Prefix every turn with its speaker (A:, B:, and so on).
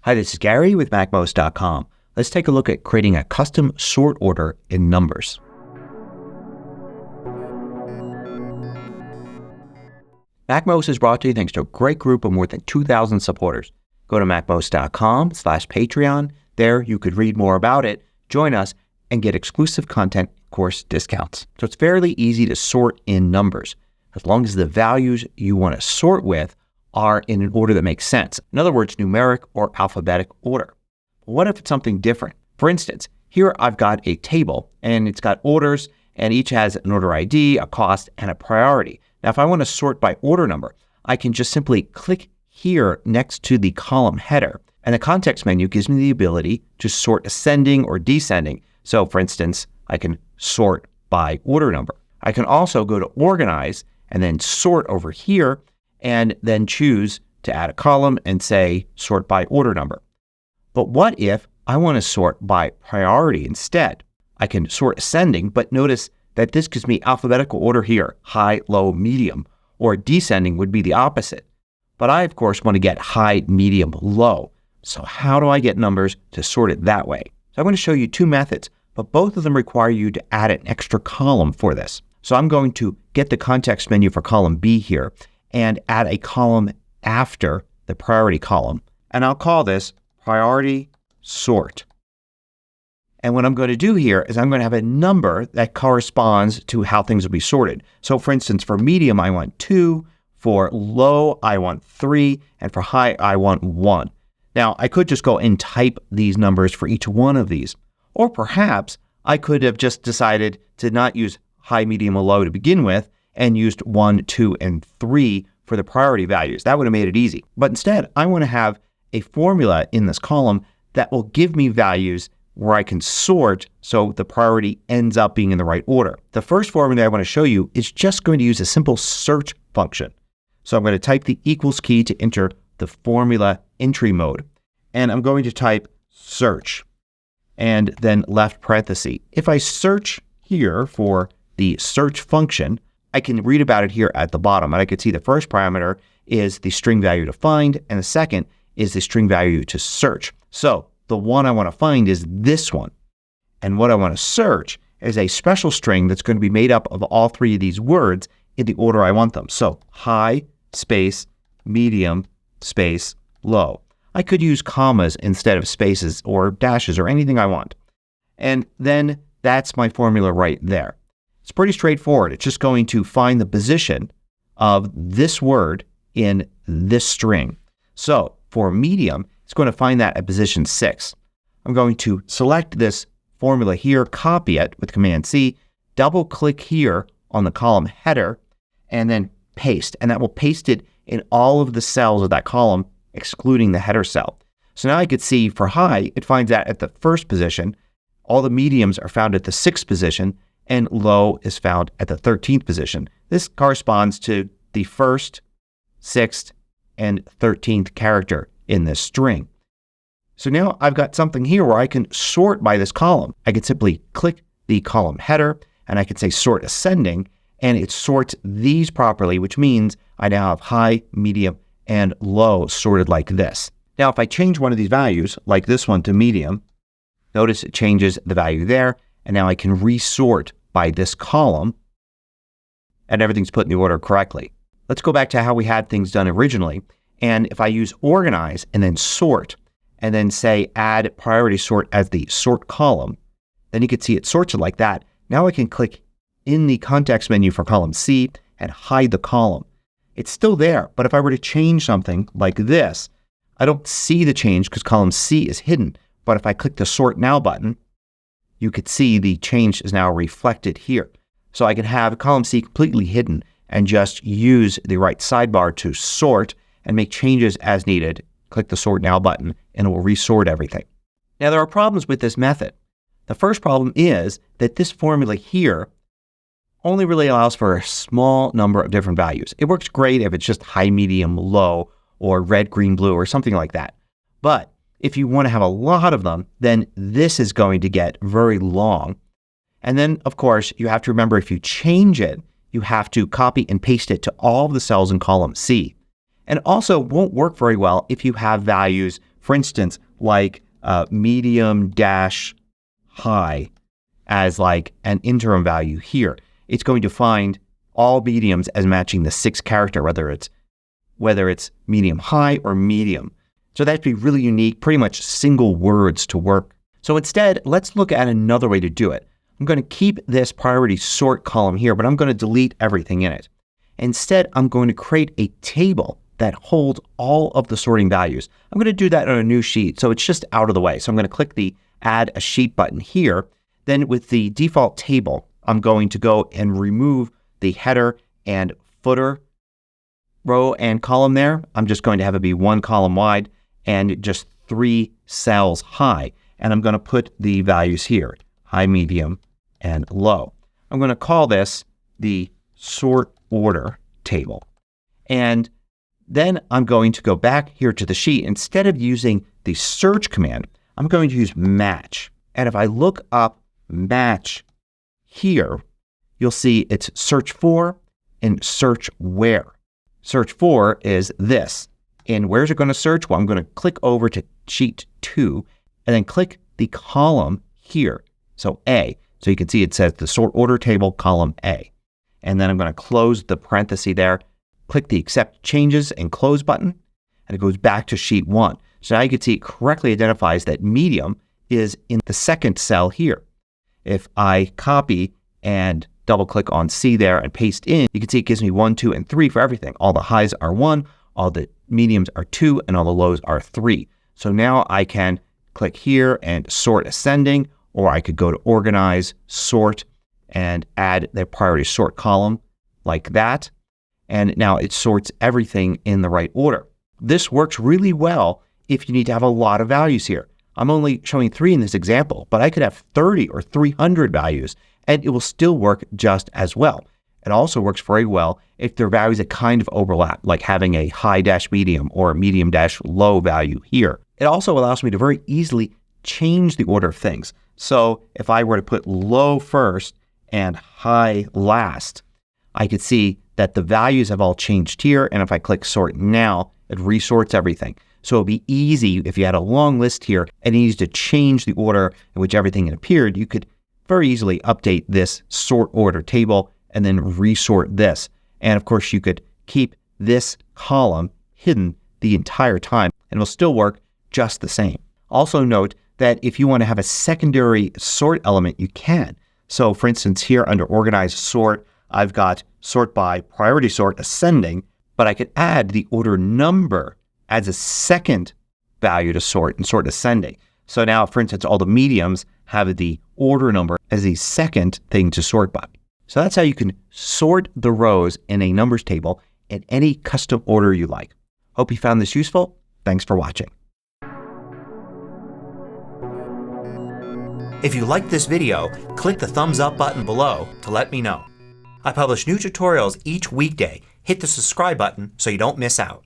A: Hi, this is Gary with MACMOST.com. Let's take a look at creating a custom sort order in Numbers. MACMOST is brought to you thanks to a great group of more than 2,000 supporters. Go to MACMOST.com/Patreon. There you could read more about it, join us, and get exclusive content course discounts. So it's fairly easy to sort in Numbers, as long as the values you want to sort with are in an order that makes sense. In other words, numeric or alphabetic order. What if it's something different? For instance, here I've got a table and it's got orders and each has an order ID, a cost, and a priority. Now if I want to sort by order number, I can just simply click here next to the column header, and the context menu gives me the ability to sort ascending or descending. So for instance, I can sort by order number. I can also go to Organize and then sort over here and then choose to add a column and say sort by order number. But what if I want to sort by priority instead? I can sort ascending, but notice that this gives me alphabetical order here, high, low, medium, or descending would be the opposite. But I, of course, want to get high, medium, low. So how do I get Numbers to sort it that way? So I'm going to show you two methods, but both of them require you to add an extra column for this. So I'm going to get the context menu for column B here and add a column after the priority column. And I'll call this Priority Sort. And what I'm going to do here is I'm going to have a number that corresponds to how things will be sorted. So for instance, for medium, I want 2. For low, I want 3. And for high, I want 1. Now, I could just go and type these numbers for each one of these. Or perhaps I could have just decided to not use high, medium, or low to begin with and used 1, 2, and 3 for the priority values. That would have made it easy. But instead, I want to have a formula in this column that will give me values where I can sort so the priority ends up being in the right order. The first formula I want to show you is just going to use a simple search function. So I'm going to type the equals key to enter the formula entry mode. And I'm going to type search and then left parenthesis. If I search here for the search function, I can read about it here at the bottom. And I can see the first parameter is the string value to find, and the second is the string value to search. So the one I want to find is this one. And what I want to search is a special string that's going to be made up of all three of these words in the order I want them. So high, space, medium, space, low. I could use commas instead of spaces or dashes or anything I want. And then that's my formula right there. It's pretty straightforward. It's just going to find the position of this word in this string. So for medium, it's going to find that at position 6. I'm going to select this formula here, copy it with Command C, double click here on the column header, and then paste. And that will paste it in all of the cells of that column, excluding the header cell. So now I could see for high, it finds that at the first position. All the mediums are found at the 6th position, and low is found at the 13th position. This corresponds to the 1st, 6th, and 13th character in this string. So now I've got something here where I can sort by this column. I can simply click the column header and I can say sort ascending, and it sorts these properly, which means I now have high, medium, and low sorted like this. Now if I change one of these values, like this one to medium, notice it changes the value there, and now I can resort by this column and everything's put in the order correctly. Let's go back to how we had things done originally. And if I use Organize and then Sort and then say Add Priority Sort as the Sort column, then you can see it sorts it like that. Now I can click in the context menu for column C and hide the column. It's still there, but if I were to change something like this, I don't see the change because column C is hidden. But if I click the Sort Now button, you could see the change is now reflected here. So I can have column C completely hidden and just use the right sidebar to sort and make changes as needed. Click the Sort Now button and it will resort everything. Now there are problems with this method. The first problem is that this formula here only really allows for a small number of different values. It works great if it's just high, medium, low, or red, green, blue, or something like that. But if you want to have a lot of them, then this is going to get very long. And then, of course, you have to remember if you change it, you have to copy and paste it to all of the cells in column C. And also won't work very well if you have values for instance, like medium dash high as like an interim value here, it's going to find all mediums as matching the 6th character, whether it's medium high or medium. So that'd be really unique, pretty much single words to work. So instead, let's look at another way to do it. I'm going to keep this priority sort column here, but I'm going to delete everything in it. Instead, I'm going to create a table that holds all of the sorting values. I'm going to do that on a new sheet, so it's just out of the way. So I'm going to click the Add a Sheet button here. Then with the default table, I'm going to go and remove the header and footer row and column there. I'm just going to have it be 1 column wide and just 3 cells high. And I'm going to put the values here, high, medium, and low. I'm going to call this the sort order table. And then I'm going to go back here to the sheet. Instead of using the search command, I'm going to use match. And if I look up match here, you'll see it's search for and search where. Search for is this. And where's it going to search? Well, I'm going to click over to sheet 2 and then click the column here. So A. So you can see it says the sort order table column A. And then I'm going to close the parenthesis there, click the accept changes and close button, and it goes back to sheet 1. So now you can see it correctly identifies that medium is in the 2nd cell here. If I copy and double click on C there and paste in, you can see it gives me 1, 2, and 3 for everything. All the highs are 1, all the mediums are 2, and all the lows are 3. So now I can click here and sort ascending, or I could go to organize, sort, and add the priority sort column like that. And now it sorts everything in the right order. This works really well if you need to have a lot of values here. I'm only showing 3 in this example, but I could have 30 or 300 values and it will still work just as well. It also works very well if there are values that kind of overlap, like having a high dash medium or a medium dash low value here. It also allows me to very easily change the order of things. So if I were to put low first and high last, I could see that the values have all changed here. And if I click sort now, it resorts everything. So it'd be easy if you had a long list here and you needed to change the order in which everything had appeared. You could very easily update this sort order table and then resort this. And of course, you could keep this column hidden the entire time and it will still work just the same. Also note that if you want to have a secondary sort element, you can. So for instance, here under organize sort, I've got sort by priority sort ascending, but I could add the order number as a second value to sort and sort ascending. So now, for instance, all the mediums have the order number as the second thing to sort by. So that's how you can sort the rows in a numbers table in any custom order you like. Hope you found this useful. Thanks for watching. If you liked this video, click the thumbs up button below to let me know. I publish new tutorials each weekday. Hit the subscribe button so you don't miss out.